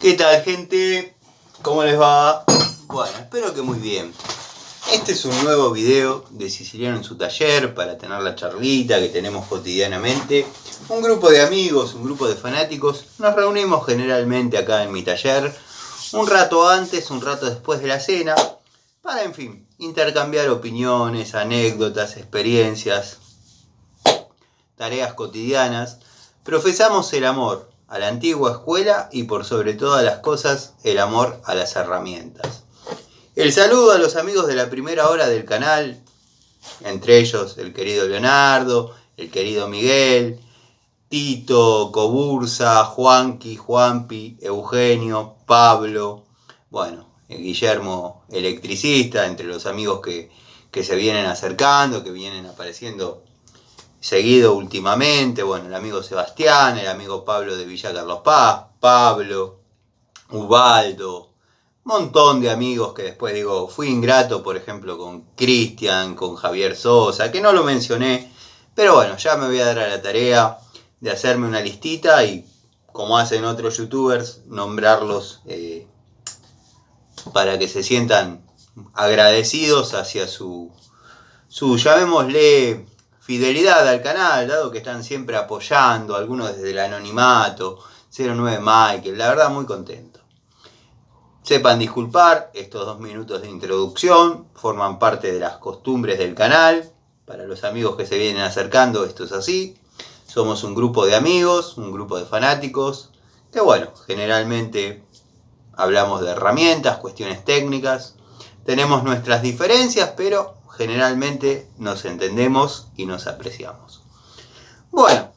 ¿Qué tal, gente? ¿Cómo les va? Bueno, espero que muy bien. Este es un nuevo video de Siciliano en su taller para tener la charlita que tenemos cotidianamente. Un grupo de amigos, un grupo de fanáticos, nos reunimos generalmente acá en mi taller un rato antes, un rato después de la cena, para, en fin, intercambiar opiniones, anécdotas, experiencias, tareas cotidianas. Profesamos el amor a la antigua escuela y, por sobre todas las cosas, el amor a las herramientas. El saludo a los amigos de la primera hora del canal, entre ellos el querido Leonardo, el querido Miguel, Tito, Cobursa, Juanqui, Juanpi, Eugenio, Pablo, bueno, Guillermo electricista, entre los amigos que se vienen acercando, que vienen apareciendo seguido últimamente, bueno, el amigo Sebastián, el amigo Pablo de Villa Carlos Paz, Pablo, Ubaldo, montón de amigos que después digo, fui ingrato, por ejemplo, con Cristian, con Javier Sosa, que no lo mencioné, pero bueno, ya me voy a dar a la tarea de hacerme una listita y, como hacen otros youtubers, nombrarlos para que se sientan agradecidos hacia su llamémosle, fidelidad al canal, dado que están siempre apoyando, algunos desde el anonimato, 09 Michael, la verdad muy contento. Sepan disculpar, estos 2 minutos de introducción forman parte de las costumbres del canal. Para los amigos que se vienen acercando, esto es así. Somos un grupo de amigos, un grupo de fanáticos, que bueno, generalmente hablamos de herramientas, cuestiones técnicas. Tenemos nuestras diferencias, pero generalmente nos entendemos y nos apreciamos. Bueno,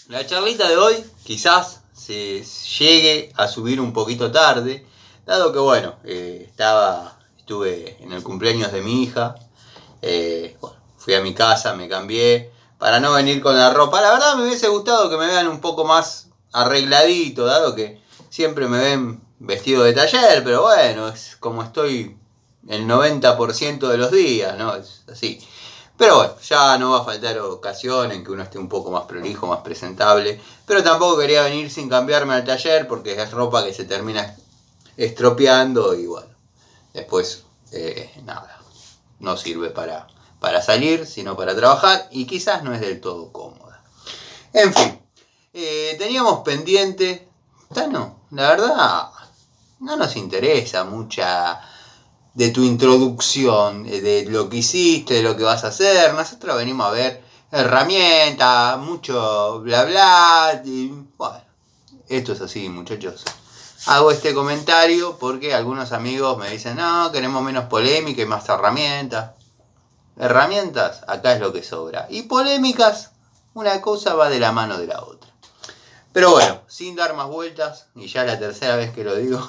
la charlita de hoy quizás se llegue a subir un poquito tarde, dado que bueno, estuve en el cumpleaños de mi hija, bueno, fui a mi casa, me cambié, para no venir con la ropa. La verdad me hubiese gustado que me vean un poco más arregladito, dado que siempre me ven vestido de taller, pero bueno, es como estoy el 90% de los días, ¿no? Es así. Pero bueno, ya no va a faltar ocasión en que uno esté un poco más prolijo, más presentable. Pero tampoco quería venir sin cambiarme al taller porque es ropa que se termina estropeando y bueno, después nada, no sirve para salir, sino para trabajar y quizás no es del todo cómoda. En fin, teníamos pendiente, Tano, la verdad no nos interesa mucha de tu introducción, de lo que hiciste, de lo que vas a hacer. Nosotros venimos a ver herramientas, mucho bla bla, y bueno, esto es así, muchachos. Hago este comentario porque algunos amigos me dicen, no, queremos menos polémica y más herramientas. Herramientas, acá es lo que sobra. Y polémicas, una cosa va de la mano de la otra. Pero bueno, sin dar más vueltas, y ya la tercera vez que lo digo,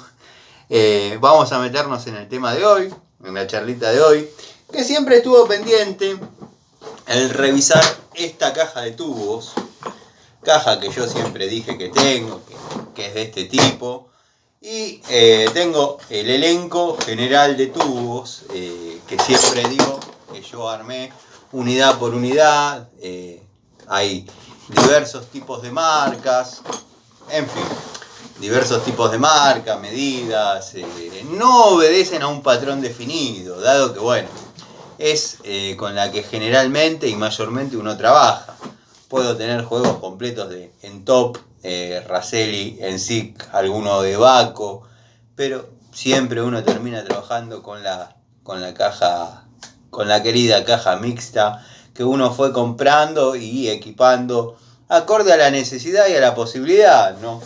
vamos a meternos en el tema de hoy, en la charlita de hoy, que siempre estuvo pendiente el revisar esta caja de tubos, caja que yo siempre dije que tengo, que es de este tipo, y tengo el elenco general de tubos, que siempre digo que yo armé unidad por unidad. Hay diversos tipos de marcas, en fin, diversos tipos de marcas, medidas, no obedecen a un patrón definido, dado que bueno, es con la que generalmente y mayormente uno trabaja. Puedo tener juegos completos en top, Raselli, en SIC, alguno de Baco, pero siempre uno termina trabajando con la caja, con la querida caja mixta que uno fue comprando y equipando acorde a la necesidad y a la posibilidad, ¿no?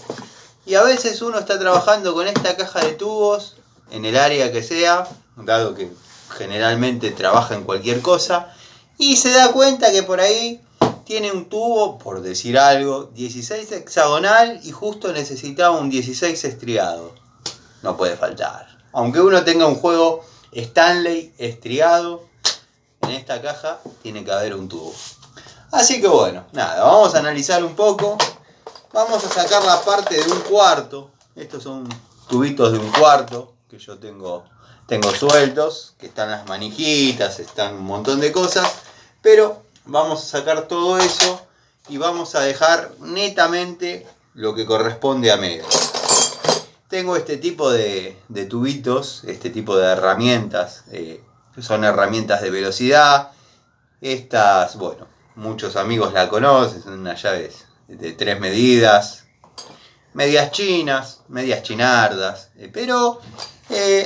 Y a veces uno está trabajando con esta caja de tubos en el área que sea, dado que generalmente trabaja en cualquier cosa, y se da cuenta que por ahí tiene un tubo, por decir algo, 16 hexagonal y justo necesitaba un 16 estriado. No puede faltar. Aunque uno tenga un juego Stanley estriado, en esta caja tiene que haber un tubo. Así que bueno, nada, vamos a analizar un poco. Vamos a sacar la parte de un cuarto. Estos son tubitos de un cuarto que yo tengo sueltos, que están las manijitas, están un montón de cosas, pero vamos a sacar todo eso y vamos a dejar netamente lo que corresponde a medio. tengo este tipo de tubitos, este tipo de herramientas. Son herramientas de velocidad. Estas, bueno, muchos amigos la conocen, son unas llaves de 3 medidas, medias chinas, medias chinardas, pero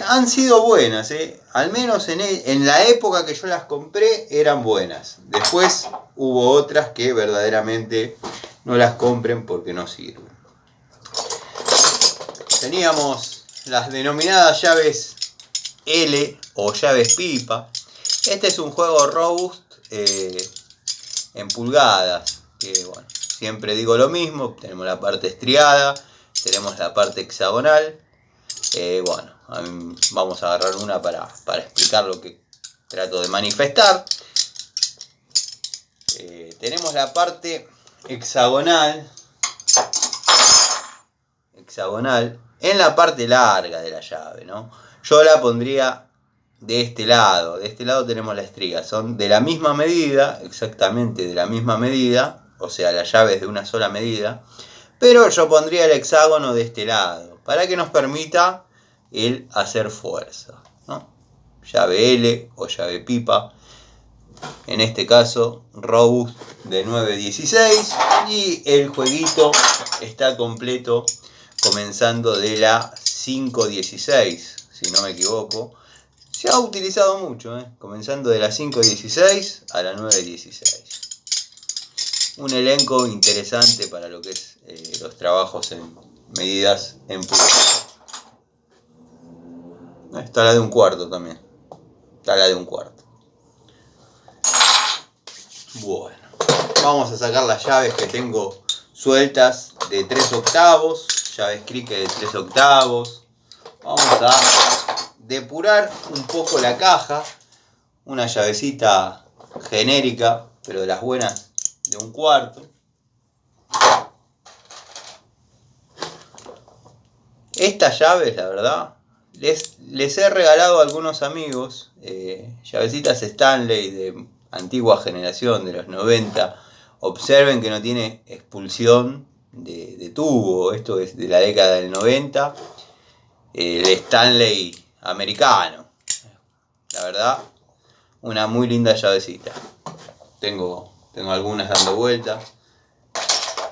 han sido buenas, al menos en la época que yo las compré eran buenas. Después hubo otras que verdaderamente no las compren porque no sirven. Teníamos las denominadas llaves L o llaves pipa. Este es un juego robust en pulgadas, que bueno, siempre digo lo mismo. Tenemos la parte estriada, tenemos la parte hexagonal. Bueno, vamos a agarrar una para explicar lo que trato de manifestar. Tenemos la parte hexagonal en la parte larga de la llave, ¿no? Yo la pondría de este lado. De este lado tenemos la estría. Son de la misma medida, exactamente de la misma medida. O sea, la llave es de una sola medida. Pero yo pondría el hexágono de este lado, para que nos permita el hacer fuerza, ¿no? Llave L o llave pipa. En este caso, robust de 9-16. Y el jueguito está completo comenzando de la 5-16, si no me equivoco. Se ha utilizado mucho, comenzando de la 5-16 a la 9-16. Un elenco interesante para lo que es los trabajos en medidas en pulgadas. Está la de un cuarto también. Está la de un cuarto. Bueno, vamos a sacar las llaves que tengo sueltas de 3/8. Llaves Cricket de 3/8. Vamos a depurar un poco la caja. Una llavecita genérica, pero de las buenas, de 1/4. Estas llaves, la verdad, les he regalado a algunos amigos llavecitas Stanley de antigua generación, de los 90. Observen que no tiene expulsión de tubo. Esto es de la década del 90. El Stanley americano. La verdad, una muy linda llavecita. Tengo algunas dando vueltas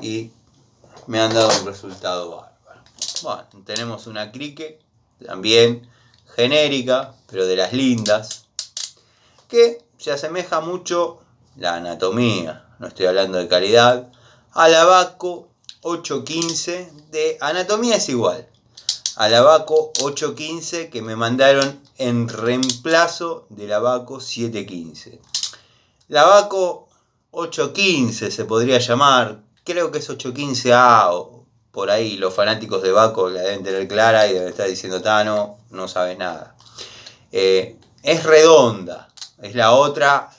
y me han dado un resultado bárbaro. Bueno, tenemos una Cricket también genérica, pero de las lindas, que se asemeja mucho la anatomía, no estoy hablando de calidad, a la Bahco 815. De anatomía es igual a la Bahco 815 que me mandaron en reemplazo de la Bahco 715. La Bahco 815 se podría llamar, creo que es 815A o por ahí. Los fanáticos de Bahco la deben tener clara y deben estar diciendo, Tano, no sabes nada. Es redonda, es la otra,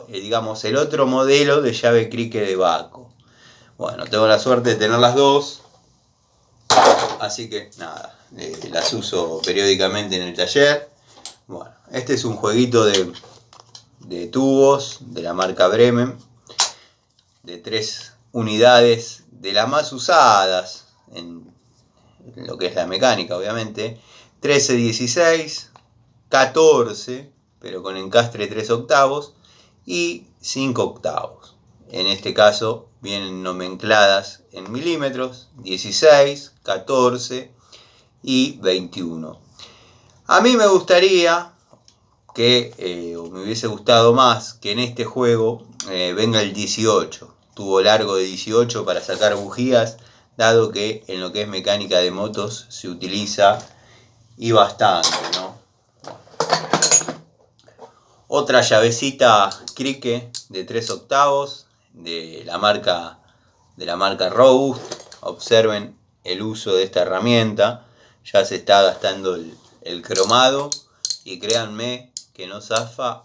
digamos, el otro modelo de llave Cricket de Bahco. Bueno, tengo la suerte de tener las dos, así que nada, las uso periódicamente en el taller. Bueno, este es un jueguito de tubos de la marca Bremen, de 3 unidades, de las más usadas en lo que es la mecánica, obviamente. 13-16, 14, pero con encastre 3/8 y 5/8. En este caso vienen nomencladas en milímetros: 16, 14 y 21. A mí me gustaría que, o me hubiese gustado más, que en este juego venga el 18, tubo largo de 18 para sacar bujías, dado que en lo que es mecánica de motos se utiliza y bastante, ¿no? Otra llavecita Cricket de 3/8 de la marca Robust. Observen el uso de esta herramienta. Ya se está gastando el cromado y créanme que no zafa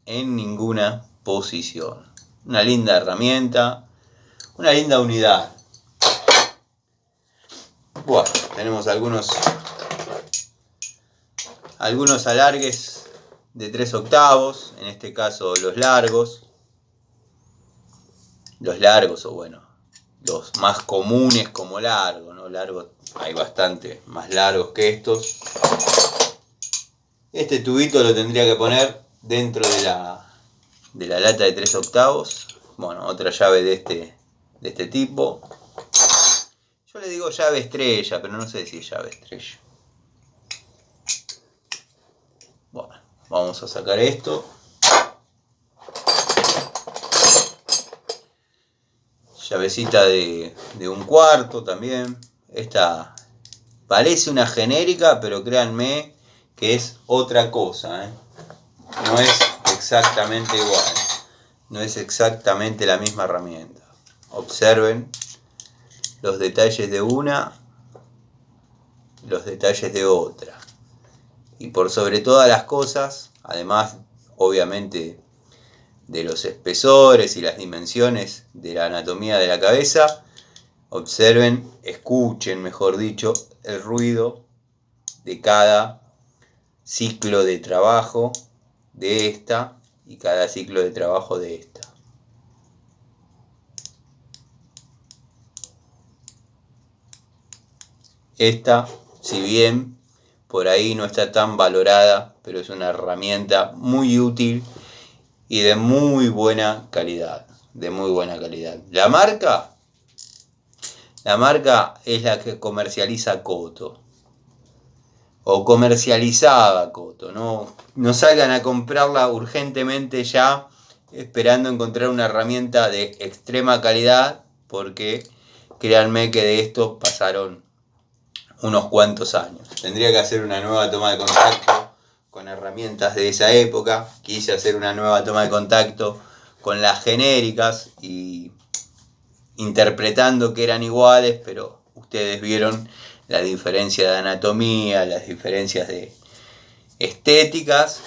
en ninguna posición. Una linda herramienta, una linda unidad. Bueno, tenemos algunos alargues de 3/8, en este caso los largos, o bueno, los más comunes como largo, ¿no? Largo, hay bastante más largos que estos. Este tubito lo tendría que poner dentro de la lata de 3/8. Bueno, otra llave de este tipo. Yo le digo llave estrella, pero no sé si es llave estrella. Bueno, vamos a sacar esto. Llavecita de 1/4 también. Esta parece una genérica, pero créanme que es otra cosa, ¿eh? No es exactamente igual. No es exactamente la misma herramienta. Observen los detalles de una, los detalles de otra. Y por sobre todas las cosas, además, obviamente, de los espesores y las dimensiones de la anatomía de la cabeza, observen, escuchen, mejor dicho, el ruido de cada ciclo de trabajo de esta y cada ciclo de trabajo de esta. Esta, si bien por ahí no está tan valorada, pero es una herramienta muy útil y de muy buena calidad. De muy buena calidad. La marca es la que comercializa Koto. O comercializaba Koto. No salgan a comprarla urgentemente ya, esperando encontrar una herramienta de extrema calidad, porque créanme que de esto pasaron unos cuantos años. Tendría que hacer una nueva toma de contacto con herramientas de esa época. Quise hacer una nueva toma de contacto con las genéricas y interpretando que eran iguales, pero ustedes vieron la diferencia de anatomía, las diferencias de estéticas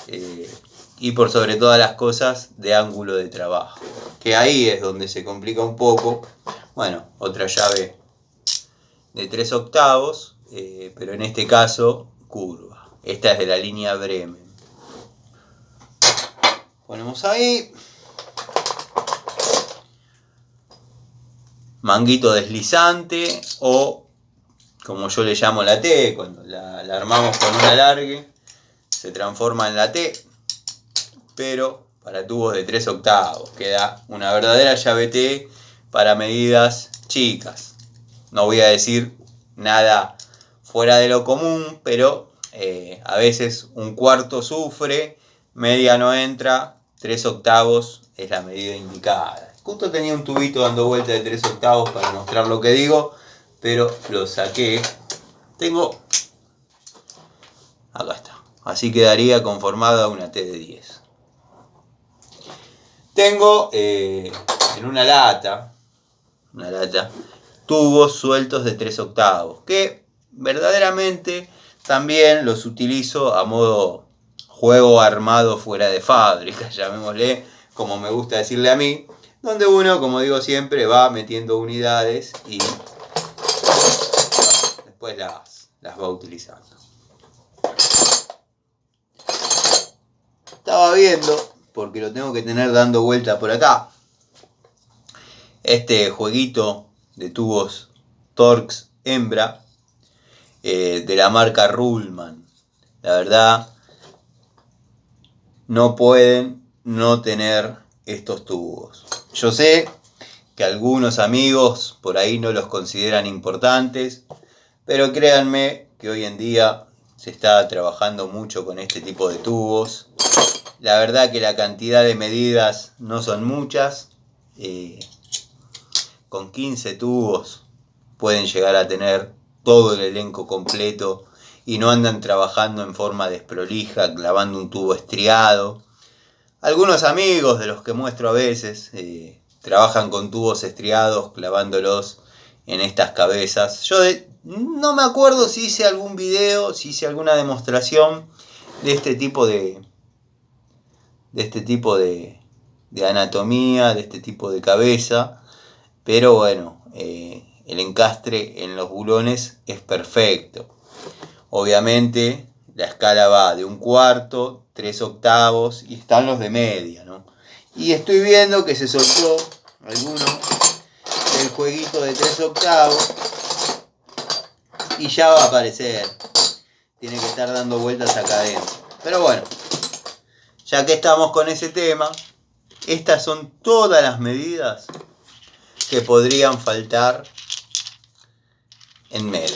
y por sobre todas las cosas de ángulo de trabajo, que ahí es donde se complica un poco. Bueno, otra llave de 3/8, pero en este caso curva. Esta es de la línea Bremen. Ponemos ahí. Manguito deslizante o, como yo le llamo, la T. Cuando la armamos con un alargue se transforma en la T, pero para tubos de 3/8. Queda una verdadera llave T para medidas chicas. No voy a decir nada fuera de lo común, pero a veces 1/4 sufre, media no entra, 3/8 es la medida indicada. Justo tenía un tubito dando vuelta de 3/8 para mostrar lo que digo, pero lo saqué. Acá está. Así quedaría conformada una T de 10. Tengo en una lata, tubos sueltos de 3/8, que verdaderamente también los utilizo a modo juego armado fuera de fábrica, llamémosle como me gusta decirle a mí, donde uno, como digo siempre, va metiendo unidades y después las va utilizando. Estaba viendo, porque lo tengo que tener dando vuelta por acá, este jueguito de tubos Torx hembra de la marca Ruhlmann. La verdad, no pueden no tener estos tubos. Yo sé que algunos amigos por ahí no los consideran importantes, pero créanme que hoy en día se está trabajando mucho con este tipo de tubos. La verdad que la cantidad de medidas no son muchas. Con 15 tubos pueden llegar a tener todo el elenco completo y no andan trabajando en forma desprolija, clavando un tubo estriado. Algunos amigos de los que muestro a veces trabajan con tubos estriados, clavándolos en estas cabezas. Yo no me acuerdo si hice algún video, si hice alguna demostración de este tipo de anatomía, de este tipo de cabeza, pero bueno, el encastre en los bulones es perfecto. Obviamente la escala va de 1/4, 3/8 y están los de media, ¿no? Y estoy viendo que se soltó alguno el jueguito de 3/8 y ya va a aparecer. Tiene que estar dando vueltas acá adentro. Pero bueno, ya que estamos con ese tema, estas son todas las medidas que podrían faltar en medio.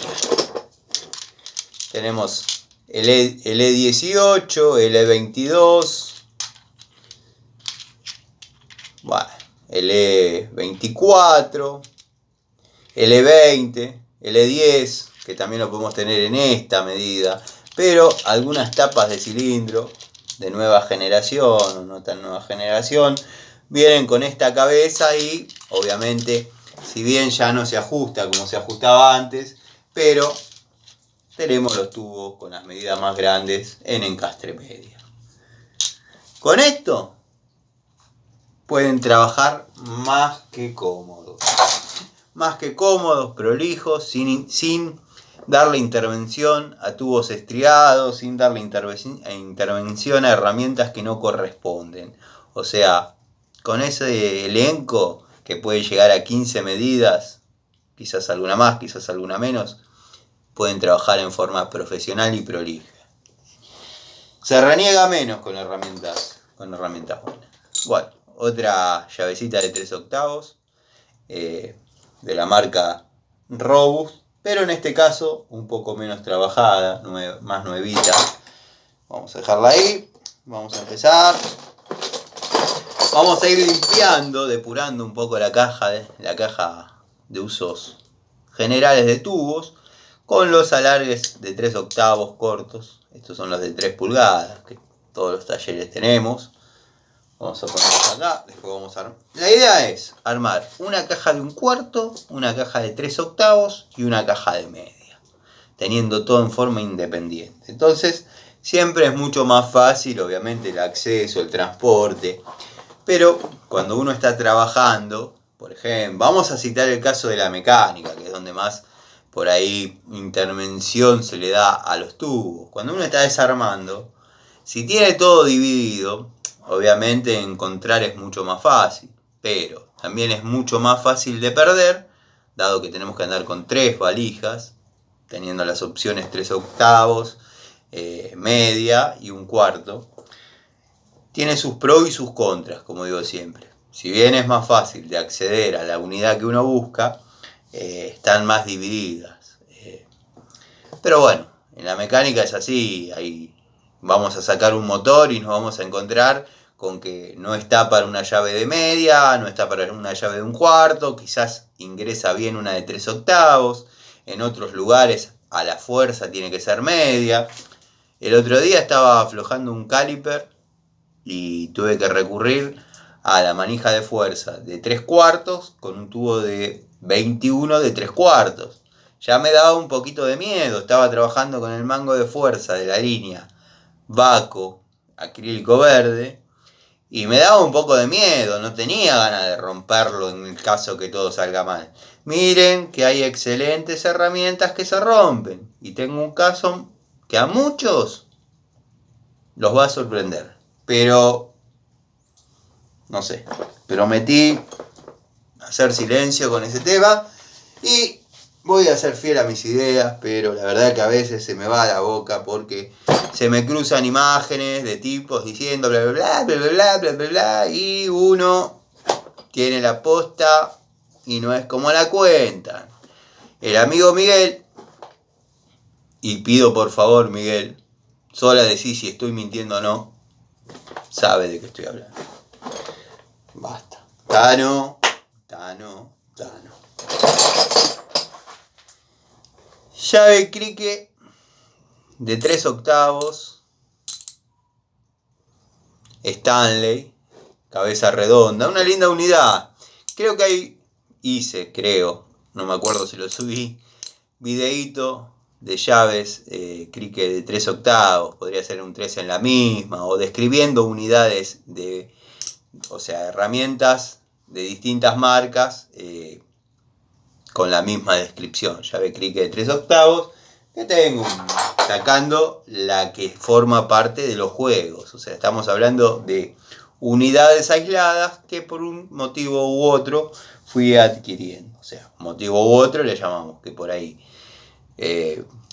Tenemos el E18, el E22, bueno, el E24, el E20, el E10, que también lo podemos tener en esta medida, pero algunas tapas de cilindro de nueva generación o no tan nueva generación vienen con esta cabeza y obviamente, si bien ya no se ajusta como se ajustaba antes, pero tenemos los tubos con las medidas más grandes en encastre media. Con esto pueden trabajar más que cómodos, prolijos, sin darle intervención a tubos estriados, sin darle intervención a herramientas que no corresponden. O sea, con ese elenco que puede llegar a 15 medidas, quizás alguna más, quizás alguna menos, pueden trabajar en forma profesional y prolija. Se reniega menos con herramientas buenas. Bueno, otra llavecita de 3/8 de la marca Robust, pero en este caso un poco menos trabajada, más nuevita. Vamos a dejarla ahí, vamos a empezar. Vamos a ir limpiando, depurando un poco la caja de usos generales de tubos con los alargues de 3/8 cortos. Estos son los de 3 pulgadas que todos los talleres tenemos. Vamos a ponerlos acá, después vamos a armar. La idea es armar una caja de 1/4, una caja de 3/8 y una caja de media, teniendo todo en forma independiente. Entonces, siempre es mucho más fácil, obviamente, el acceso, el transporte. Pero cuando uno está trabajando, por ejemplo, vamos a citar el caso de la mecánica, que es donde más por ahí intervención se le da a los tubos. Cuando uno está desarmando, si tiene todo dividido, obviamente encontrar es mucho más fácil, pero también es mucho más fácil de perder, dado que tenemos que andar con 3 valijas, teniendo las opciones 3/8, media y 1/4. Tiene sus pros y sus contras, como digo siempre. Si bien es más fácil de acceder a la unidad que uno busca, están más divididas. Pero bueno, en la mecánica es así. Ahí vamos a sacar un motor y nos vamos a encontrar con que no está para una llave de media, no está para una llave de 1/4, quizás ingresa bien una de 3/8, en otros lugares a la fuerza tiene que ser media. El otro día estaba aflojando un caliper y tuve que recurrir a la manija de fuerza de 3/4 con un tubo de 21 de 3/4. Ya me daba un poquito de miedo, estaba trabajando con el mango de fuerza de la línea Baco acrílico verde y me daba un poco de miedo, no tenía ganas de romperlo en el caso que todo salga mal. Miren que hay excelentes herramientas que se rompen y tengo un caso que a muchos los va a sorprender. Pero, no sé, prometí hacer silencio con ese tema y voy a ser fiel a mis ideas, pero la verdad que a veces se me va la boca porque se me cruzan imágenes de tipos diciendo bla bla bla bla bla bla bla bla y uno tiene la posta y no es como la cuentan. El amigo Miguel, y pido por favor Miguel, solo decís si estoy mintiendo o no, sabe de qué estoy hablando. Basta. Tano. Llave crique de 3/8. Stanley. Cabeza redonda. Una linda unidad. Creo que no me acuerdo si lo subí, videíto de llaves crique de 3/8, podría ser un 3 en la misma, o describiendo unidades herramientas de distintas marcas con la misma descripción. Llave crique de 3/8, que tengo sacando la que forma parte de los juegos. O sea, estamos hablando de unidades aisladas que por un motivo u otro fui adquiriendo. O sea, motivo u otro le llamamos, que por ahí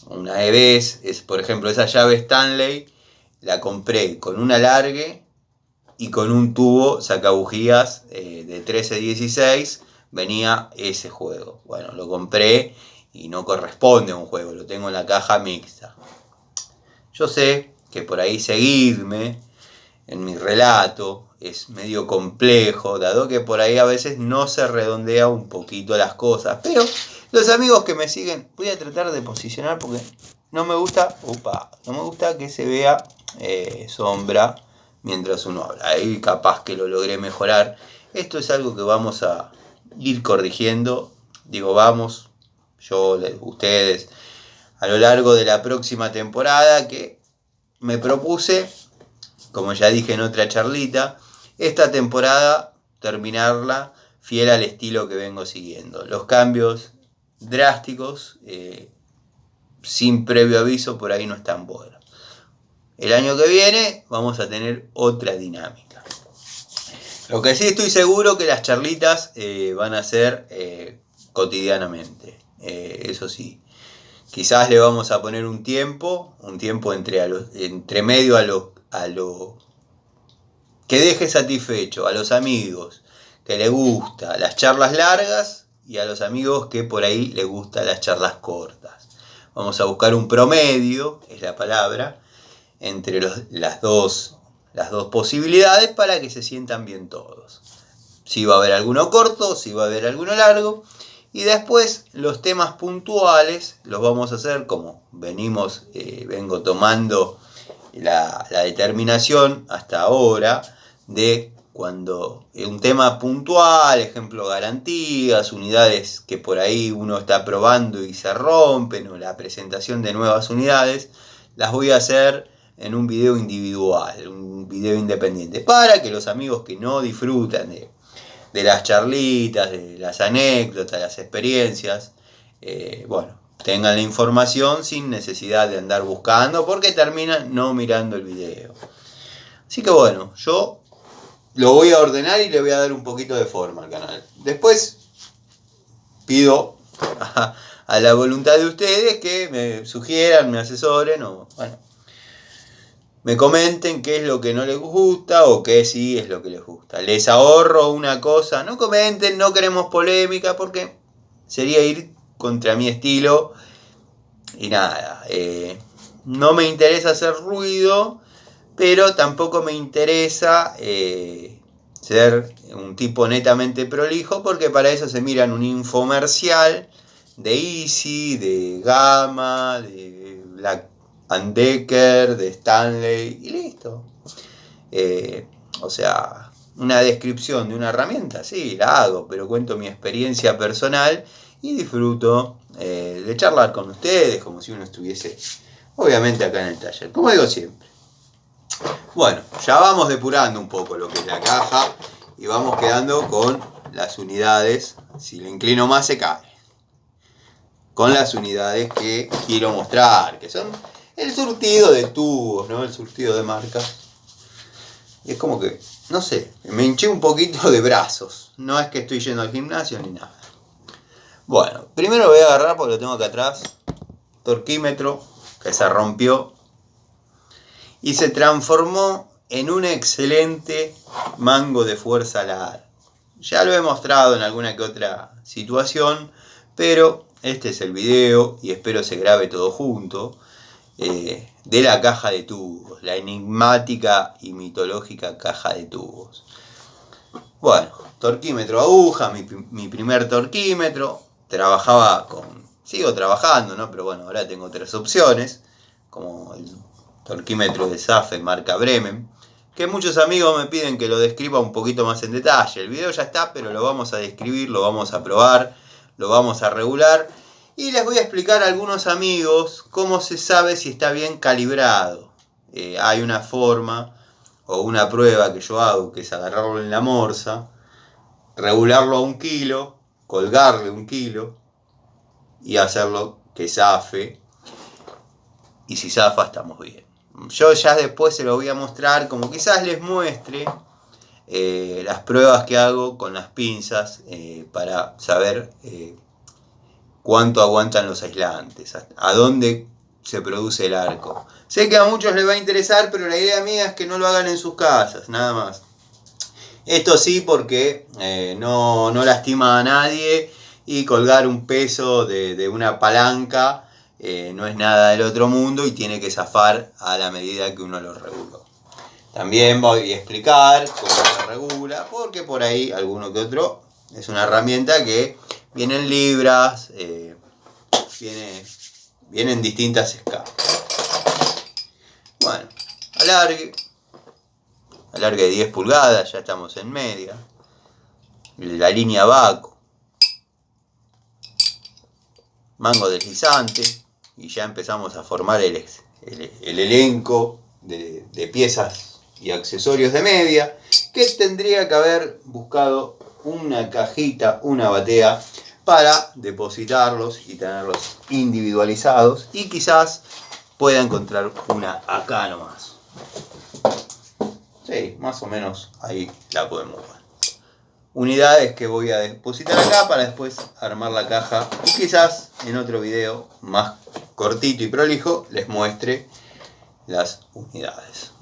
una vez, por ejemplo, esa llave Stanley la compré con un alargue y con un tubo sacabujías de 13-16 venía ese juego. Bueno, lo compré y no corresponde a un juego, lo tengo en la caja mixta. Yo sé que por ahí seguirme en mi relato es medio complejo, dado que por ahí a veces no se redondea un poquito las cosas, pero los amigos que me siguen, voy a tratar de posicionar porque no me gusta que se vea sombra mientras uno habla. Ahí capaz que lo logré mejorar. Esto es algo que vamos a ir corrigiendo. Digo, vamos, yo, ustedes, a lo largo de la próxima temporada, que me propuse, como ya dije en otra charlita, esta temporada terminarla fiel al estilo que vengo siguiendo. Los cambios drásticos, sin previo aviso, por ahí no están buenos. El año que viene vamos a tener otra dinámica. Lo que sí estoy seguro que las charlitas van a ser cotidianamente. Eso sí. Quizás le vamos a poner un tiempo entre medio a lo que deje satisfecho a los amigos que les gusta las charlas largas y a los amigos que por ahí les gustan las charlas cortas. Vamos a buscar un promedio, es la palabra, entre las dos posibilidades para que se sientan bien todos. Si va a haber alguno corto, si va a haber alguno largo. Y después los temas puntuales los vamos a hacer como vengo tomando la determinación hasta ahora de cuando un tema puntual, ejemplo garantías, unidades que por ahí uno está probando y se rompen, o la presentación de nuevas unidades, las voy a hacer en un video individual, un video independiente, para que los amigos que no disfrutan de las charlitas, de las anécdotas, las experiencias, tengan la información sin necesidad de andar buscando, porque terminan no mirando el video. Así que bueno, yo lo voy a ordenar y le voy a dar un poquito de forma al canal. Después pido a la voluntad de ustedes que me sugieran, me asesoren o me comenten qué es lo que no les gusta o qué sí es lo que les gusta. Les ahorro una cosa, no comenten, no queremos polémica porque sería ir contra mi estilo y nada. No me interesa hacer ruido, pero tampoco me interesa ser un tipo netamente prolijo, porque para eso se miran un infomercial de Easy, de Gamma, de Black & Decker, de Stanley y listo. O sea, una descripción de una herramienta, sí, la hago, pero cuento mi experiencia personal y disfruto de charlar con ustedes como si uno estuviese obviamente acá en el taller, como digo siempre. Bueno, ya vamos depurando un poco lo que es la caja y vamos quedando con las unidades. Si lo inclino más se cae. Con las unidades que quiero mostrar, que son el surtido de tubos, ¿no? El surtido de marcas. Y es como que, no sé, me hinché un poquito de brazos. No es que estoy yendo al gimnasio ni nada. Bueno, primero lo voy a agarrar porque lo tengo acá atrás. Torquímetro que se rompió y se transformó en un excelente mango de fuerza larga. Ya lo he mostrado en alguna que otra situación, pero este es el video y espero se grabe todo junto, de la caja de tubos, la enigmática y mitológica caja de tubos. Bueno, torquímetro aguja, mi primer torquímetro. Sigo trabajando, ¿no? Pero bueno, ahora tengo otras opciones, como el torquímetro de SAFE marca Bremen, que muchos amigos me piden que lo describa un poquito más en detalle. El video ya está, pero lo vamos a describir, lo vamos a probar, lo vamos a regular y les voy a explicar a algunos amigos cómo se sabe si está bien calibrado. Hay una forma o una prueba que yo hago, que es agarrarlo en la morsa, regularlo a 1 kilo, colgarle 1 kilo y hacerlo que zafe. Y si zafa estamos bien. Yo ya después se lo voy a mostrar, como quizás les muestre las pruebas que hago con las pinzas para saber cuánto aguantan los aislantes, a dónde se produce el arco. Sé que a muchos les va a interesar, pero la idea mía es que no lo hagan en sus casas, nada más. Esto sí, porque no lastima a nadie, y colgar un peso de una palanca no es nada del otro mundo y tiene que zafar a la medida que uno lo reguló. También voy a explicar cómo se regula, porque por ahí alguno que otro es una herramienta que viene en libras, viene en distintas escalas. Bueno, alargue de 10 pulgadas, ya estamos en media. La línea Baco. Mango deslizante, y ya empezamos a formar el elenco de piezas y accesorios de media, que tendría que haber buscado una cajita, una batea, para depositarlos y tenerlos individualizados, y quizás pueda encontrar una acá nomás. Sí, más o menos ahí la podemos ver. Unidades que voy a depositar acá para después armar la caja, y quizás en otro video más cortito y prolijo les muestre las unidades.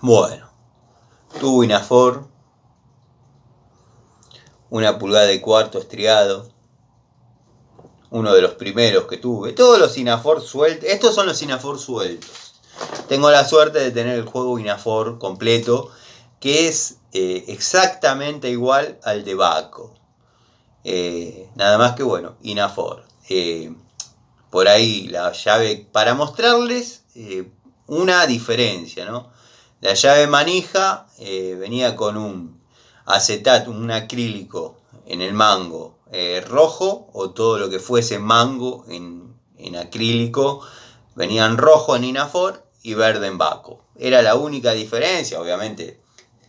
Bueno, tubo Inafor, 1 pulgada y cuarto estriado, uno de los primeros que tuve. Todos los Inafor sueltos, estos son los Inafor sueltos. Tengo la suerte de tener el juego Inafor completo, que es exactamente igual al de Baco. Nada más que bueno, Inafor. Por ahí la llave, para mostrarles una diferencia, ¿no? La llave manija venía con un acetato, un acrílico en el mango rojo, o todo lo que fuese mango en acrílico, venían rojo en Inafor y verde en Baco. Era la única diferencia, obviamente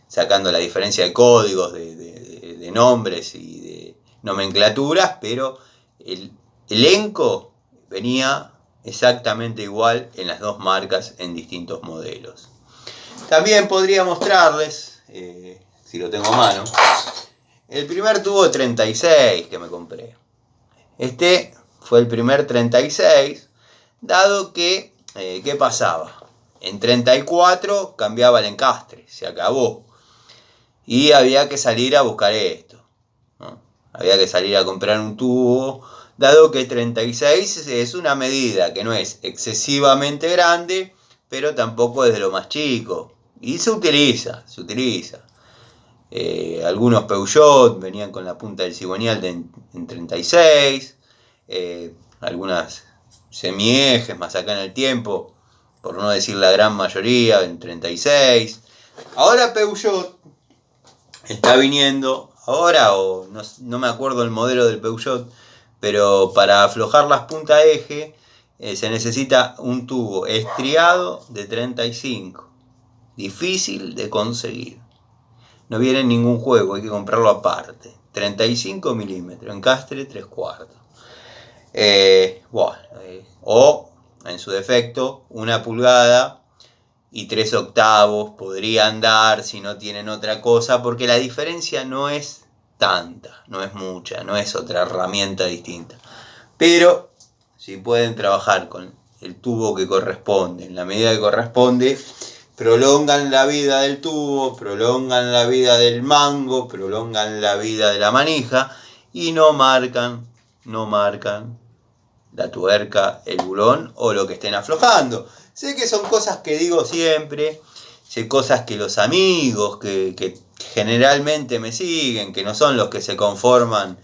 sacando la diferencia de códigos, de nombres y de nomenclaturas, pero el elenco venía exactamente igual en las dos marcas en distintos modelos. También podría mostrarles, si lo tengo a mano, el primer tubo 36 que me compré. Este fue el primer 36, dado que, ¿qué pasaba? En 34 cambiaba el encastre, se acabó. Y había que salir a buscar esto, ¿no? Había que salir a comprar un tubo, dado que 36 es una medida que no es excesivamente grande, pero tampoco es de lo más chico. Y se utiliza. Algunos Peugeot venían con la punta del cigüeñal en 36, algunas semiejes más acá en el tiempo, por no decir la gran mayoría, en 36. Ahora Peugeot está viniendo, ahora, o no me acuerdo el modelo del Peugeot, pero para aflojar las puntas eje se necesita un tubo estriado de 35. Difícil de conseguir. No viene en ningún juego, hay que comprarlo aparte. 35 milímetros, encastre 3/4. O en su defecto, 1 pulgada y 3/8 podrían dar si no tienen otra cosa, porque la diferencia no es tanta, no es mucha, no es otra herramienta distinta. Pero si pueden trabajar con el tubo que corresponde, en la medida que corresponde, prolongan la vida del tubo, prolongan la vida del mango, prolongan la vida de la manija, y no marcan la tuerca, el bulón o lo que estén aflojando. Sé que son cosas que digo siempre, sé cosas que los amigos que generalmente me siguen, que no son los que se conforman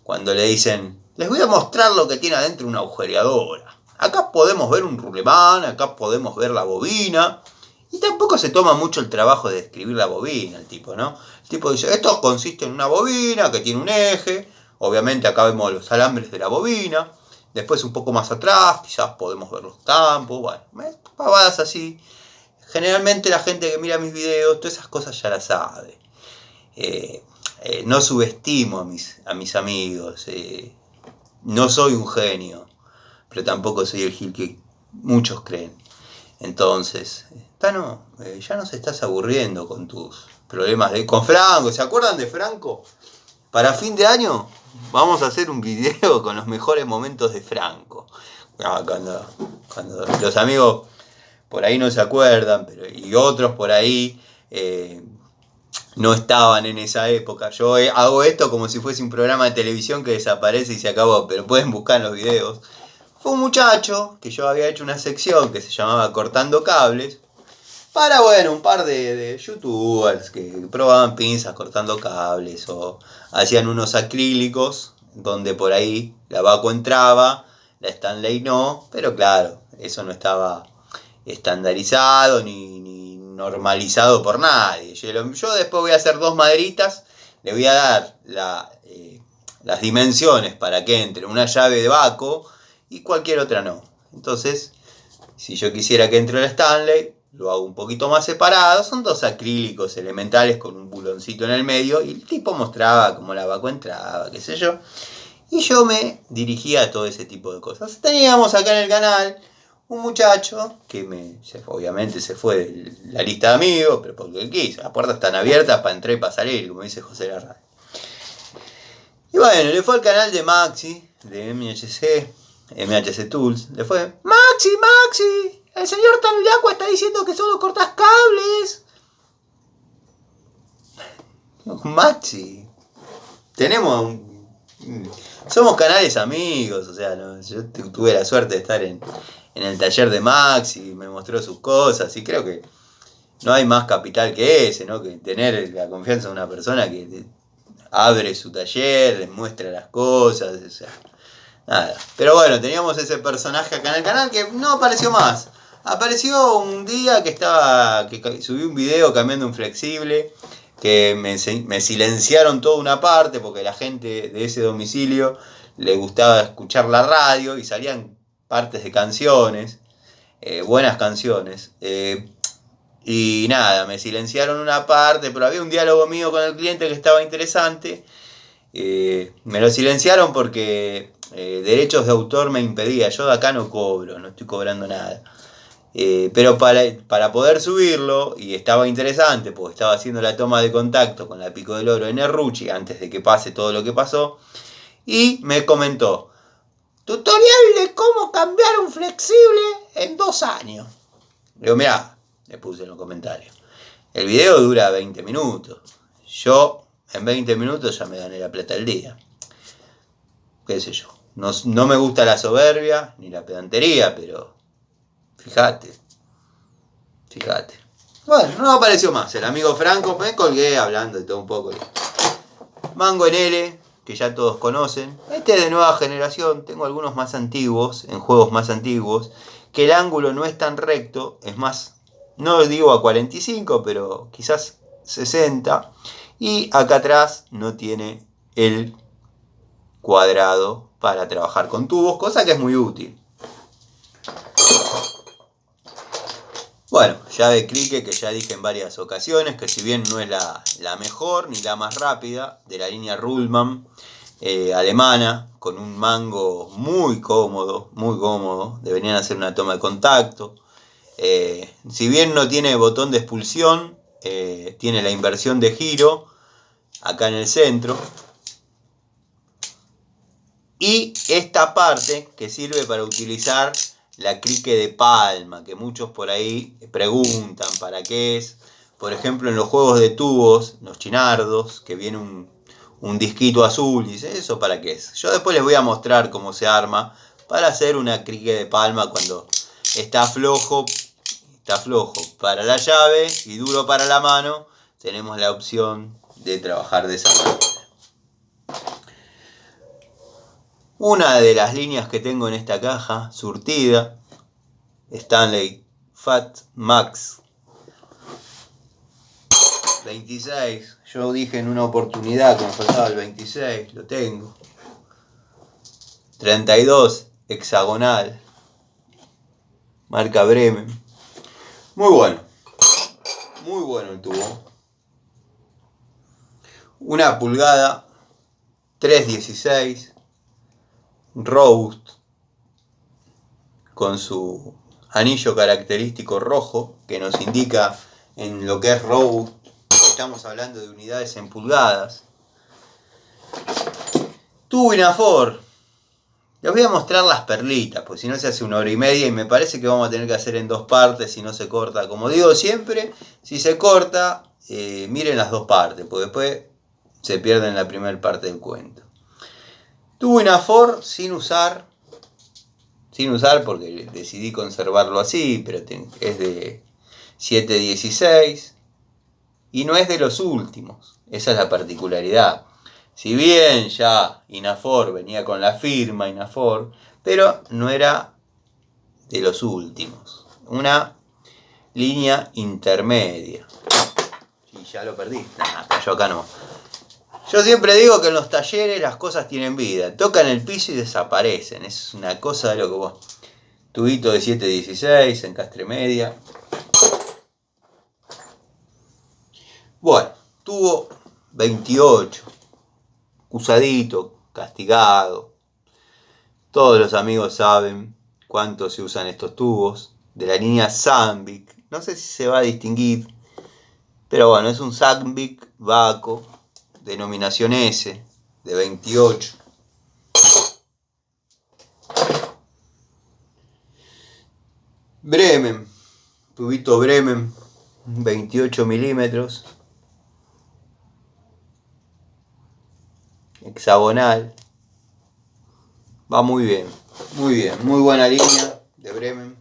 cuando le dicen: les voy a mostrar lo que tiene adentro una agujereadora. Acá podemos ver un rulemán, acá podemos ver la bobina. Y tampoco se toma mucho el trabajo de describir la bobina el tipo, ¿no? El tipo dice: esto consiste en una bobina que tiene un eje. Obviamente acá vemos los alambres de la bobina. Después un poco más atrás quizás podemos ver los campos. Bueno, pavadas así. Generalmente la gente que mira mis videos, todas esas cosas ya las sabe. No subestimo a mis amigos. No soy un genio, pero tampoco soy el gil que muchos creen. Entonces, Tano, ya nos estás aburriendo con tus problemas con Franco. ¿Se acuerdan de Franco? Para fin de año vamos a hacer un video con los mejores momentos de Franco. Cuando los amigos por ahí no se acuerdan, y otros por ahí no estaban en esa época. Yo hago esto como si fuese un programa de televisión que desaparece y se acabó, pero pueden buscar en los videos. Fue un muchacho que yo había hecho una sección que se llamaba Cortando Cables, para, bueno, un par de youtubers que probaban pinzas cortando cables o hacían unos acrílicos donde por ahí la Vaco entraba, la Stanley no, pero claro, eso no estaba estandarizado ni normalizado por nadie. Yo después voy a hacer 2 maderitas, le voy a dar las dimensiones para que entre una llave de Vaco y cualquier otra no. Entonces, si yo quisiera que entre la Stanley, lo hago un poquito más separado. Son 2 acrílicos elementales con un buloncito en el medio y el tipo mostraba cómo la Vaco entraba, qué sé yo. Y yo me dirigía a todo ese tipo de cosas. Teníamos acá en el canal un muchacho que obviamente se fue de la lista de amigos, pero porque él quiso. Las puertas están abiertas para entrar y para salir, como dice José Larraín. Y bueno, le fue al canal de Maxi, de MHC Tools. Le fue: Maxi, el señor Tanilacqua está diciendo que solo cortas cables. Maxi, somos canales amigos, o sea, yo tuve la suerte de estar en el taller de Maxi, me mostró sus cosas y creo que no hay más capital que ese, ¿no? Que tener la confianza de una persona que abre su taller, les muestra las cosas, o sea, nada. Pero bueno, teníamos ese personaje acá en el canal que no apareció más. Apareció un día que subí un video cambiando un flexible, que me silenciaron toda una parte porque la gente de ese domicilio le gustaba escuchar la radio y salían partes de canciones, buenas canciones. Y nada, me silenciaron una parte, pero había un diálogo mío con el cliente que estaba interesante. Me lo silenciaron porque derechos de autor me impedía. Yo de acá no cobro, no estoy cobrando nada. Pero para poder subirlo, y estaba interesante porque estaba haciendo la toma de contacto con la Pico del Oro en Erruchi antes de que pase todo lo que pasó, y me comentó: tutorial de cómo cambiar un flexible en 2 años. Le digo: mirá, le puse en los comentarios, el video dura 20 minutos. Yo en 20 minutos ya me gané la plata del día. Qué sé yo. No me gusta la soberbia ni la pedantería, pero fíjate. Bueno, no apareció más. El amigo Franco, me colgué hablando de todo un poco. Mango en L, que ya todos conocen. Este es de nueva generación. Tengo algunos más antiguos, en juegos más antiguos, que el ángulo no es tan recto. Es más, no digo a 45, pero quizás 60. Y acá atrás no tiene el cuadrado para trabajar con tubos, cosa que es muy útil. Bueno, llave clique que ya dije en varias ocasiones, que si bien no es la mejor ni la más rápida, de la línea Ruhlmann alemana, con un mango muy cómodo, deberían hacer una toma de contacto. Si bien no tiene botón de expulsión, tiene la inversión de giro acá en el centro. Y esta parte que sirve para utilizar la crique de palma, que muchos por ahí preguntan para qué es. Por ejemplo, en los juegos de tubos, los chinardos, que viene un disquito azul, y dice: ¿eso para qué es? Yo después les voy a mostrar cómo se arma para hacer una crique de palma cuando está flojo para la llave y duro para la mano. Tenemos la opción de trabajar de esa manera. Una de las líneas que tengo en esta caja surtida, Stanley Fat Max 26. Yo dije en una oportunidad que me faltaba el 26, lo tengo. 32 hexagonal, marca Bremen. Muy bueno el tubo. 1 pulgada, 316. Roast, con su anillo característico rojo que nos indica en lo que es roast, estamos hablando de unidades en pulgadas. Tubo Inafor. Les voy a mostrar las perlitas, pues si no se hace 1 hora y media y me parece que vamos a tener que hacer en 2 partes si no se corta. Como digo siempre, si se corta, miren las 2 partes, porque después se pierde en la primera parte del cuento. Tubo Inafor sin usar porque decidí conservarlo así, pero es de 716 y no es de los últimos. Esa es la particularidad. Si bien ya Inafor venía con la firma Inafor, pero no era de los últimos. Una línea intermedia. Y ya lo perdí. Nah, yo acá no. Yo siempre digo que en los talleres las cosas tienen vida. Tocan el piso y desaparecen. Es una cosa de lo que vos. Tubito de 716, encastre media. Bueno, tubo 28. Usadito, castigado. Todos los amigos saben cuánto se usan estos tubos. De la línea Sandvik. No sé si se va a distinguir. Pero bueno, es un Sandvik Waco. Denominación S. De 28. Bremen. Tubito Bremen. 28 milímetros. Hexagonal. Va muy bien. Muy bien. Muy buena línea de Bremen.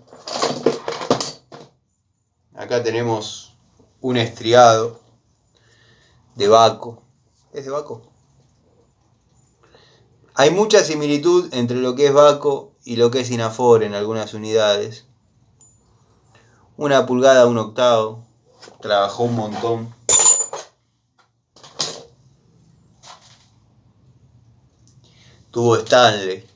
Acá tenemos un estriado de Waco. ¿Es de Waco? Hay mucha similitud entre lo que es Waco y lo que es Inafor en algunas unidades. 1 pulgada, 1 octavo. Trabajó un montón. Tubo Stanley.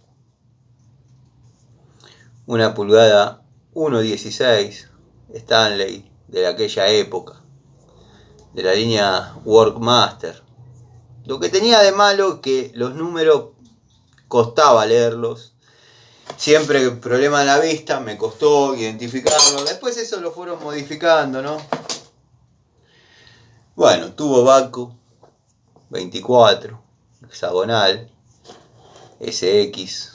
1 pulgada, 1.16. Stanley de aquella época. De la línea Workmaster. Lo que tenía de malo que los números costaba leerlos. Siempre problema en la vista, me costó identificarlo. Después eso lo fueron modificando, ¿no? Bueno, tubo Waco 24, hexagonal, SX.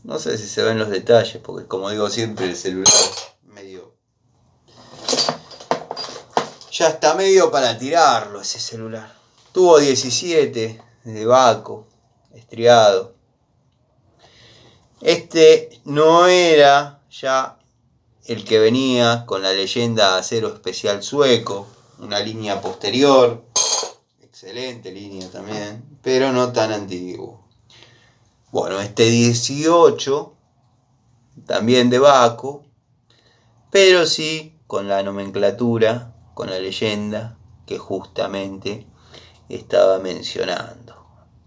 No sé si se ven los detalles, porque como digo siempre el celular medio... Ya está medio para tirarlo ese celular. Tubo 17 de Waco, estriado. Este no era ya el que venía con la leyenda acero especial sueco, una línea posterior, excelente línea también, pero no tan antiguo. Bueno, este 18, también de Waco, pero sí con la nomenclatura, con la leyenda que justamente estaba mencionando.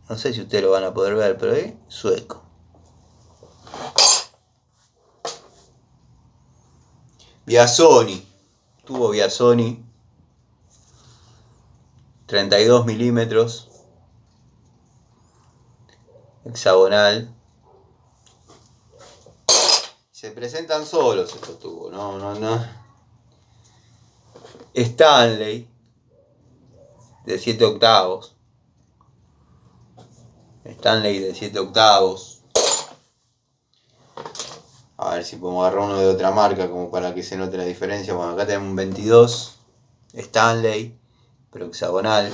No sé si ustedes lo van a poder ver, pero es sueco. Biasoni, tubo Biasoni, 32 milímetros, hexagonal. Se presentan solos estos tubos, no. Stanley, de 7 octavos. Stanley de 7 octavos. A ver si podemos agarrar uno de otra marca como para que se note la diferencia. Bueno, acá tenemos un 22 Stanley, pero hexagonal.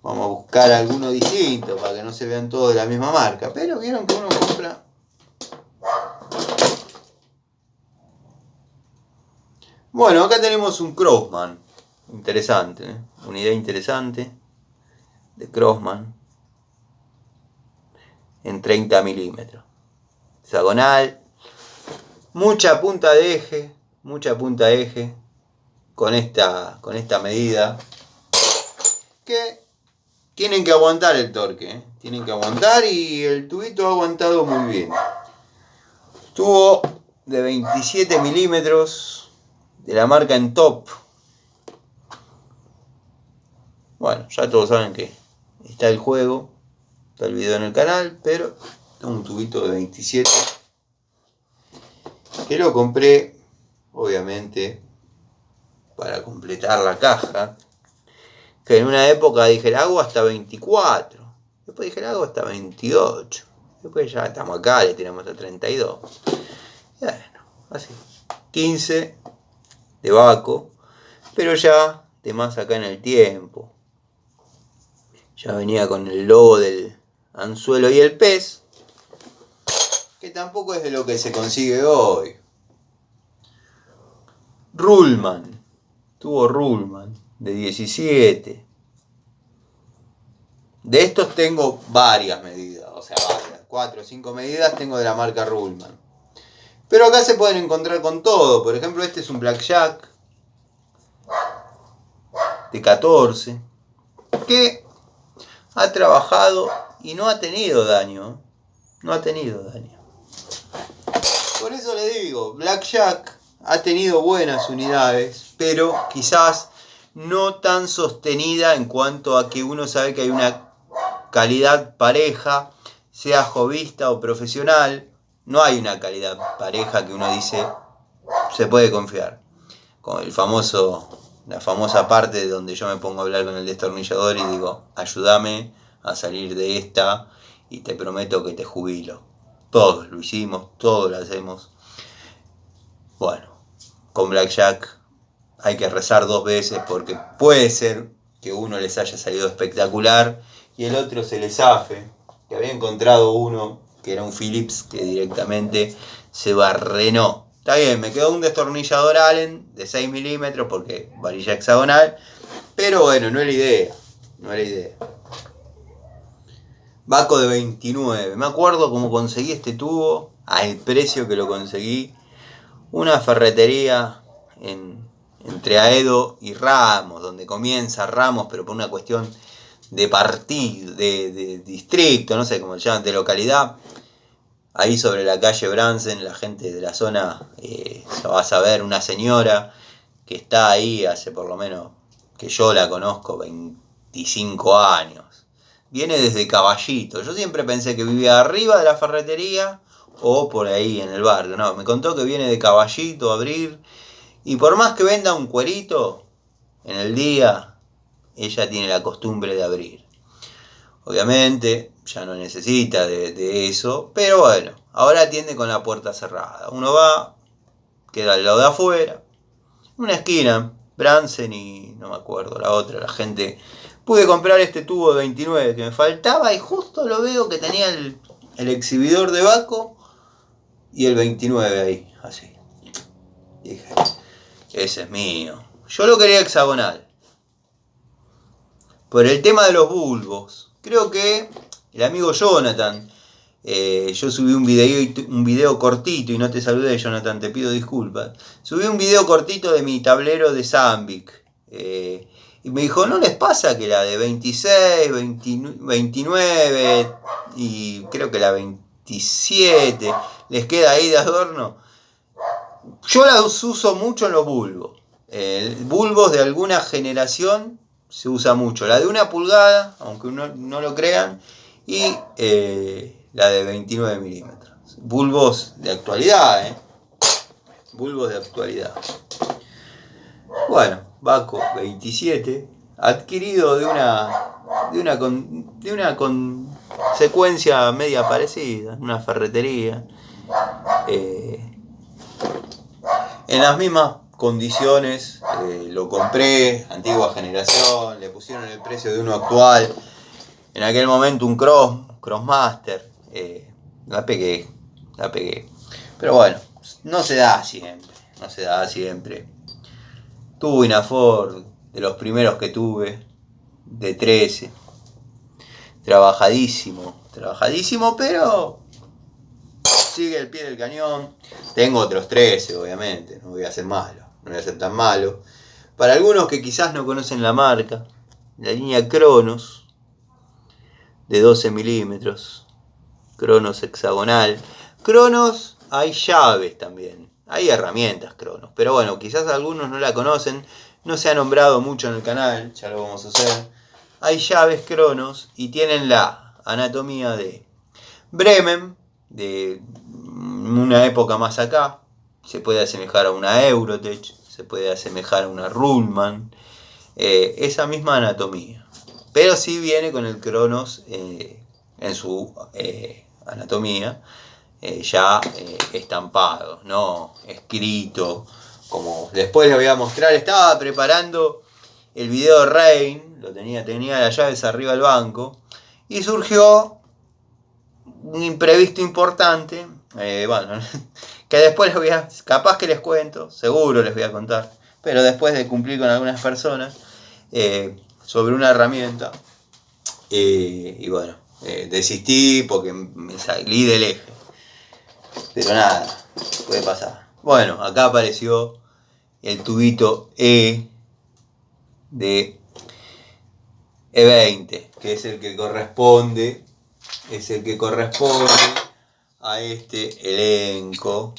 Vamos a buscar alguno distinto para que no se vean todos de la misma marca. Pero vieron que uno compra. Bueno, acá tenemos un Crossman. Interesante, ¿eh? Unidad interesante de Crossman. En 30 milímetros. Hexagonal. Mucha punta de eje. Con esta medida. Que tienen que aguantar el torque, ¿eh? Tienen que aguantar y el tubito ha aguantado muy bien. Tubo de 27 milímetros de la marca en top. Bueno, ya todos saben que está el juego, está el video en el canal, pero tengo un tubito de 27 que lo compré obviamente, para completar la caja, que en una época dije, la hago hasta 24, después dije, la hago hasta 28, después ya estamos acá, le tiramos a 32. Y bueno, así, 15 de Baco, pero ya de más acá en el tiempo. Ya venía con el logo del anzuelo y el pez, que tampoco es de lo que se consigue hoy. Ruhlman, tuvo Ruhlman, de 17. De estos tengo varias medidas, o sea, varias, 4 o 5 medidas tengo de la marca Ruhlman. Pero acá se pueden encontrar con todo. Por ejemplo, este es un Blackjack de 14, que ha trabajado y no ha tenido daño. No ha tenido daño. Por eso le digo, Blackjack ha tenido buenas unidades, pero quizás no tan sostenida en cuanto a que uno sabe que hay una calidad pareja, sea hobbyista o profesional. No hay una calidad pareja que uno dice se puede confiar. Con la famosa parte donde yo me pongo a hablar con el destornillador y digo, ayúdame a salir de esta y te prometo que te jubilo. Todos lo hicimos, todos lo hacemos. Bueno, con Blackjack hay que rezar 2 veces porque puede ser que uno les haya salido espectacular y el otro se le zafe. Que había encontrado uno que era un Phillips que directamente se barrenó. Está bien, me quedó un destornillador Allen de 6 milímetros porque varilla hexagonal, pero bueno, no es la idea. No es la idea. Baco de 29. Me acuerdo cómo conseguí este tubo, al precio que lo conseguí. Una ferretería entre Aedo y Ramos, donde comienza Ramos, pero por una cuestión de partido, de distrito, no sé cómo se llama, de localidad. Ahí sobre la calle Bransen, la gente de la zona se va a saber, una señora que está ahí hace por lo menos, que yo la conozco, 25 años. Viene desde Caballito. Yo siempre pensé que vivía arriba de la ferretería o por ahí en el barrio. No, me contó que viene de Caballito a abrir. Y por más que venda un cuerito en el día, ella tiene la costumbre de abrir. Obviamente ya no necesita de eso, pero bueno, ahora atiende con la puerta cerrada. Uno va, queda al lado de afuera, una esquina, Bransen y no me acuerdo la otra, la gente. Pude comprar este tubo de 29 que me faltaba y justo lo veo que tenía el exhibidor de Baco y el 29 ahí, así. Dije, ese es mío. Yo lo quería hexagonal. Por el tema de los bulbos. Creo que el amigo Jonathan, yo subí un video cortito y no te saludé, Jonathan, te pido disculpas. Subí un video cortito de mi tablero de Zambic. Y me dijo, ¿no les pasa que la de 26, 29 y creo que la 27 les queda ahí de adorno? Yo las uso mucho en los bulbos. Bulbos de alguna generación se usa mucho. La de 1 pulgada, aunque no lo crean, y la de 29 milímetros. Bulbos de actualidad, Bulbos de actualidad. Bueno, Baco 27, adquirido de una consecuencia media parecida, una ferretería. En las mismas condiciones lo compré, antigua generación, le pusieron el precio de uno actual. En aquel momento un Crossmaster, la pegué. Pero bueno, no se da siempre. Tuve una Ford, de los primeros que tuve, de 13. Trabajadísimo, pero sigue el pie del cañón. Tengo otros 13, obviamente, no voy a ser tan malo. Para algunos que quizás no conocen la marca, la línea Cronos, de 12 milímetros, Cronos hexagonal. Cronos, hay llaves también, hay herramientas Cronos, pero bueno, quizás algunos no la conocen, no se ha nombrado mucho en el canal, ya lo vamos a hacer. Hay llaves Cronos y tienen la anatomía de Bremen, de una época más acá, se puede asemejar a una Eurotech, se puede asemejar a una Ruhlmann, esa misma anatomía. Pero sí viene con el Cronos en su anatomía ya estampado, no escrito, como después les voy a mostrar. Estaba preparando el video de Rain, tenía las llaves arriba del banco, y surgió un imprevisto importante, bueno, que después capaz que les cuento, seguro les voy a contar, pero después de cumplir con algunas personas, sobre una herramienta, y bueno, desistí porque me salí del eje. Pero nada, puede pasar. Bueno, acá apareció el tubito de E20, que es el que corresponde a este elenco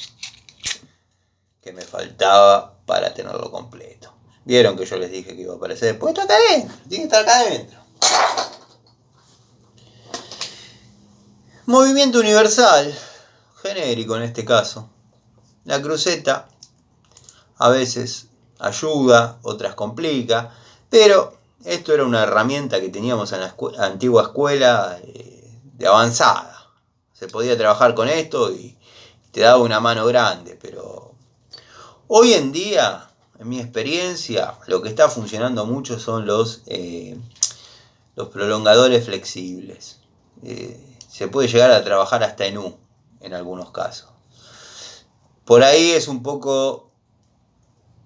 que me faltaba para tenerlo completo. Vieron que yo les dije que iba a aparecer. Pues está acá adentro, tiene que estar acá adentro. Movimiento universal, genérico en este caso. La cruceta a veces ayuda, otras complica, pero esto era una herramienta que teníamos en la antigua escuela de avanzada. Se podía trabajar con esto y te daba una mano grande, pero hoy en día, en mi experiencia, lo que está funcionando mucho son los prolongadores flexibles. Se puede llegar a trabajar hasta en U, en algunos casos. Por ahí es un poco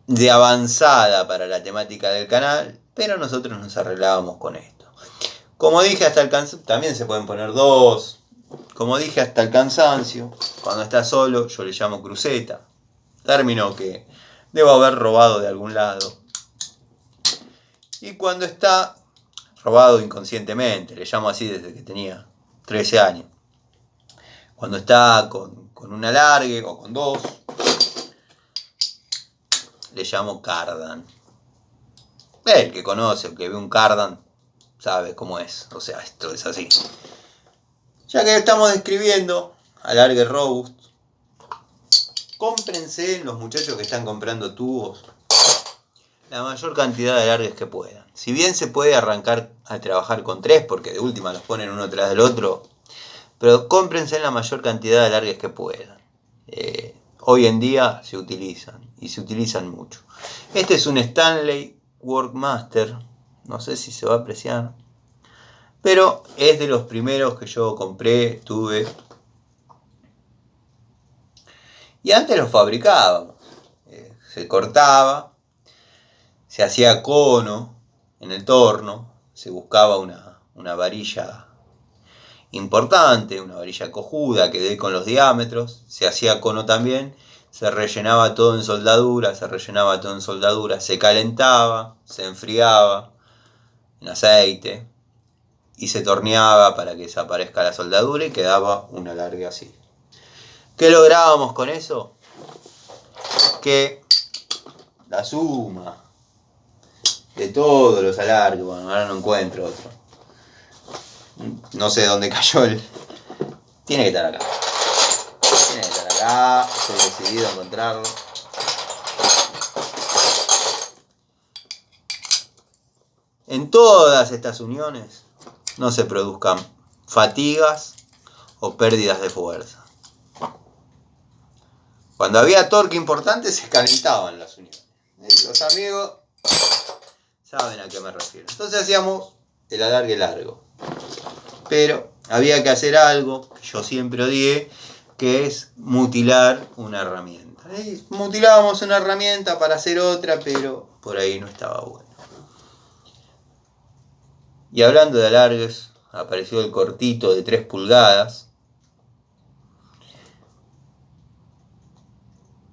de avanzada para la temática del canal, pero nosotros nos arreglábamos con esto. Como dije hasta el cansancio, también se pueden poner dos. Como dije hasta el cansancio, cuando está solo yo le llamo cruceta, término que debo haber robado de algún lado. Y cuando está robado inconscientemente, le llamo así desde que tenía 13 años. Cuando está con un alargue o con dos, le llamo cardan. El que conoce, el que ve un cardan, sabe cómo es. O sea, esto es así. Ya que estamos describiendo alargue robust, cómprense, los muchachos que están comprando tubos, la mayor cantidad de alargues que puedan. Si bien se puede arrancar a trabajar con 3, porque de última los ponen uno tras del otro, pero cómprense la mayor cantidad de alargues que puedan. Hoy en día se utilizan, y se utilizan mucho. Este es un Stanley Workmaster, no sé si se va a apreciar, pero es de los primeros que yo compré, tuve. Y antes los fabricábamos. Se cortaba, se hacía cono en el torno, se buscaba una varilla importante, una varilla cojuda que dé con los diámetros, se hacía cono también, se rellenaba todo en soldadura, se calentaba, se enfriaba en aceite y se torneaba para que desaparezca la soldadura y quedaba un alargue así. ¿Qué lográbamos con eso? Que la suma de todos los alargues, bueno, ahora no encuentro otro. No sé dónde cayó el... Tiene que estar acá. Estoy decidido a encontrarlo. En todas estas uniones no se produzcan fatigas o pérdidas de fuerza. Cuando había torque importante se calentaban las uniones. Los amigos saben a qué me refiero. Entonces hacíamos el alargue largo. Pero había que hacer algo que yo siempre odié, que es mutilar una herramienta. Mutilábamos una herramienta para hacer otra, pero por ahí no estaba bueno. Y hablando de alargues, apareció el cortito de 3 pulgadas.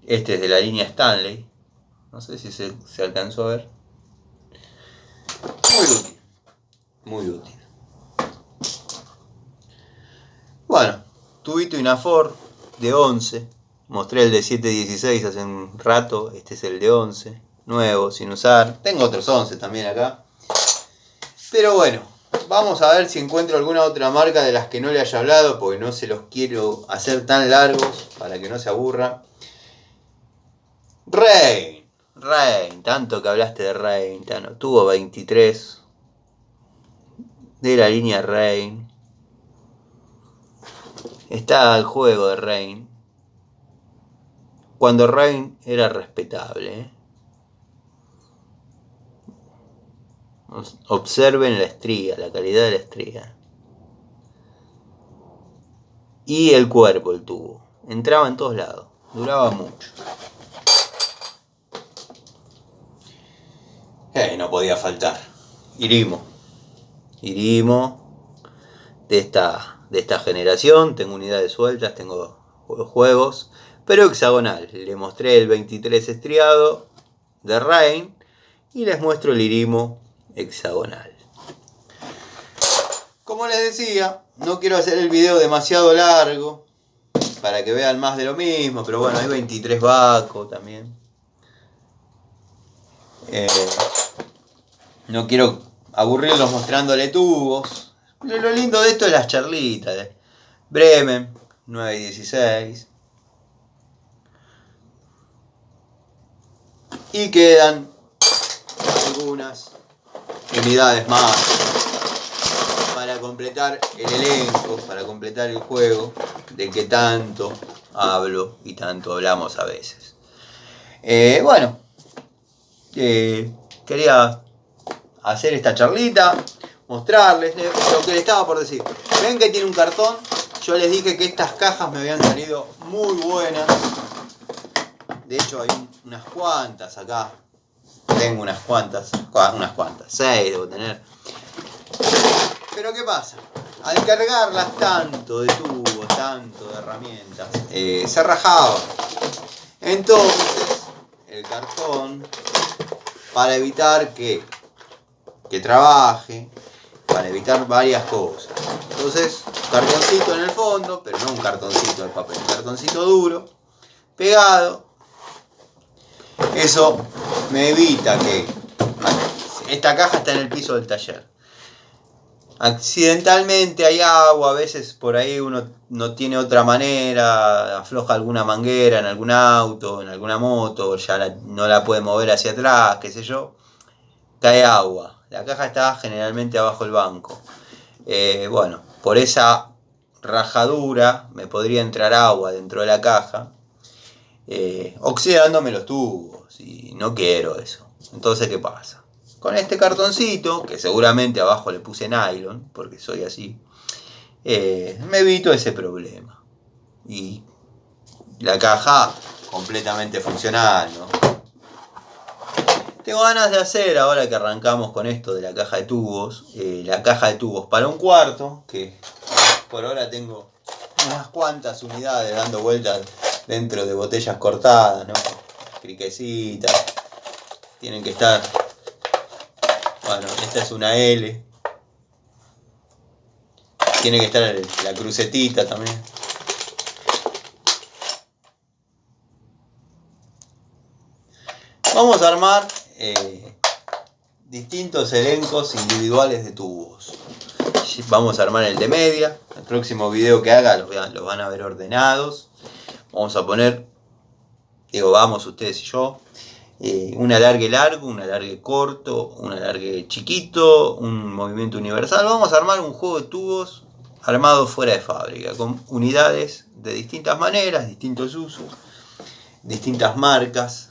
Este es de la línea Stanley. No sé si se alcanzó a ver. Muy útil. Bueno, tubito Inafor de 11. Mostré el de 7.16 hace un rato. Este es el de 11. Nuevo, sin usar. Tengo otros 11 también acá. Pero bueno, vamos a ver si encuentro alguna otra marca de las que no le haya hablado, porque no se los quiero hacer tan largos para que no se aburra. Rain, tanto que hablaste de Rain, Tano. Tuvo 23 de la línea Rain. Está el juego de Rain. Cuando Rain era respetable, ¿eh? Observen la estría, la calidad de la estría. Y el cuerpo, el tubo. Entraba en todos lados. Duraba mucho. No podía faltar. Irimo de esta generación. Tengo unidades sueltas, tengo juegos. Pero hexagonal. Le mostré el 23 estriado de Rain. Y les muestro el Irimo hexagonal. Como les decía, no quiero hacer el video demasiado largo para que vean más de lo mismo, pero bueno, hay 23 Baco también. No quiero aburrirlos mostrándole tubos. Lo lindo de esto es las charlitas. Bremen, 9 y 16. Y quedan algunas unidades más para completar el elenco, para completar el juego de que tanto hablo y tanto hablamos a veces. Bueno, quería hacer esta charlita, mostrarles lo que les estaba por decir. Ven que tiene un cartón. Yo les dije que estas cajas me habían salido muy buenas. De hecho hay unas cuantas acá. Tengo unas cuantas, 6 debo tener. Pero ¿qué pasa? Al cargarlas tanto de tubos, tanto de herramientas, se rajaba. Entonces, el cartón, para evitar que trabaje, para evitar varias cosas. Entonces, cartoncito en el fondo, pero no un cartoncito de papel, un cartoncito duro, pegado. Eso me evita que esta caja está en el piso del taller. Accidentalmente hay agua, a veces por ahí uno no tiene otra manera, afloja alguna manguera en algún auto, en alguna moto, ya no la puede mover hacia atrás, qué sé yo, cae agua. La caja está generalmente abajo del banco. Bueno, por esa rajadura me podría entrar agua dentro de la caja, oxidándome los tubos, y no quiero eso. Entonces, ¿qué pasa? Con este cartoncito, que seguramente abajo le puse nylon, porque soy así, me evito ese problema. Y la caja completamente funcional, ¿no? Tengo ganas de hacer, ahora que arrancamos con esto de la caja de tubos, la caja de tubos para un cuarto, que por ahora tengo unas cuantas unidades dando vueltas dentro de botellas cortadas, ¿no? Criquecitas, tienen que estar. Bueno, esta es una L. Tiene que estar la crucetita también. Vamos a armar distintos elencos individuales de tubos. Vamos a armar el de media. El próximo video que haga los van a ver ordenados. Vamos a poner, vamos ustedes y yo, un alargue largo, un alargue corto, un alargue chiquito, un movimiento universal. Vamos a armar un juego de tubos armado fuera de fábrica, con unidades de distintas maneras, distintos usos, distintas marcas,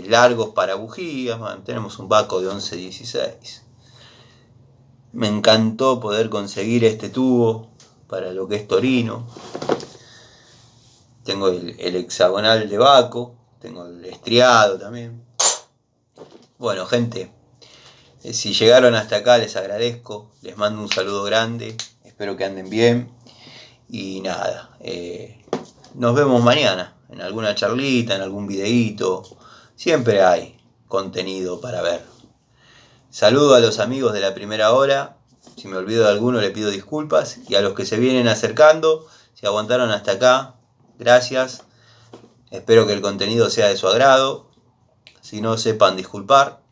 largos para bujías. Bueno, tenemos un Baco de 11-16. Me encantó poder conseguir este tubo para lo que es Torino. Tengo el hexagonal de Baco, tengo el estriado también. Bueno, gente, si llegaron hasta acá les agradezco, les mando un saludo grande, espero que anden bien y nada, nos vemos mañana en alguna charlita, en algún videíto, siempre hay contenido para ver. Saludo a los amigos de la primera hora, si me olvido de alguno le pido disculpas, y a los que se vienen acercando, si aguantaron hasta acá, gracias, espero que el contenido sea de su agrado, si no sepan disculpar.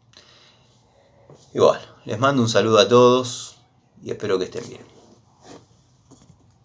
Y bueno, les mando un saludo a todos y espero que estén bien.